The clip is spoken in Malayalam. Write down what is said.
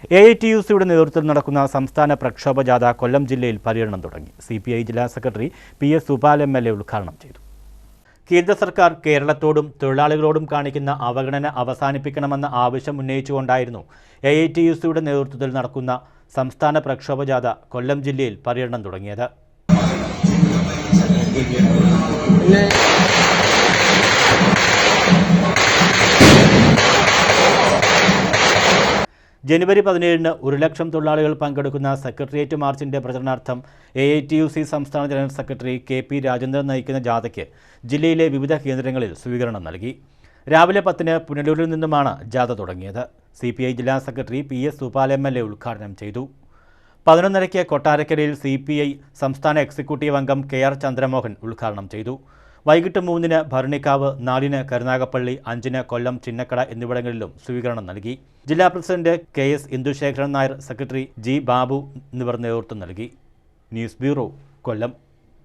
AITUCയുടെ നേതൃത്വത്തിൽ നടക്കുന്ന സംസ്ഥാന പ്രക്ഷോഭ ജാഥ കൊല്ലം ജില്ലയിൽ പര്യടനം തുടങ്ങി. CPI ജില്ലാ സെക്രട്ടറി PS സുപാൽ MLA ഉദ്ഘാടനം ചെയ്തു. കേന്ദ്ര സർക്കാർ കേരളത്തോടും തൊഴിലാളികളോടും കാണിക്കുന്ന അവഗണന അവസാനിപ്പിക്കണമെന്ന ആവശ്യം ഉന്നയിച്ചുകൊണ്ടായിരുന്നു AITUCയുടെ നേതൃത്വത്തിൽ നടക്കുന്ന സംസ്ഥാന പ്രക്ഷോഭ ജാഥ കൊല്ലം ജില്ലയിൽ പര്യടനം തുടങ്ങിയത്. ജനുവരി 17-ന് 1 ലക്ഷം തൊഴിലാളികൾ പങ്കെടുക്കുന്ന സെക്രട്ടേറിയറ്റ് മാർച്ചിന്റെ പ്രചരണാർത്ഥം AITUC സംസ്ഥാന ജനറൽ സെക്രട്ടറി KP രാജേന്ദ്രൻ നയിക്കുന്ന ജാഥയ്ക്ക് ജില്ലയിലെ വിവിധ കേന്ദ്രങ്ങളിൽ സ്വീകരണം നൽകി. രാവിലെ 10-ന് പുനലൂരിൽ നിന്നുമാണ് ജാഥ തുടങ്ങിയത്. CPI ജില്ലാ സെക്രട്ടറി PS സുപാൽ MLA ഉദ്ഘാടനം ചെയ്തു. 11:30-ക്ക് കൊട്ടാരക്കരയിൽ CPI സംസ്ഥാന എക്സിക്യൂട്ടീവ് അംഗം KR ചന്ദ്രമോഹൻ ഉദ്ഘാടനം ചെയ്തു. വൈകിട്ട് 3-ന് ഭരണിക്കാവ്, 4-ന് കരുനാഗപ്പള്ളി, 5-ന് കൊല്ലം, ചിന്നക്കട എന്നിവിടങ്ങളിലും സ്വീകരണം നൽകി. ജില്ലാ president KS Indusekharan Nair, secretary G Babu എന്നിവർ നേതൃത്വം നൽകി. ന്യൂസ് ബ്യൂറോ, കൊല്ലം.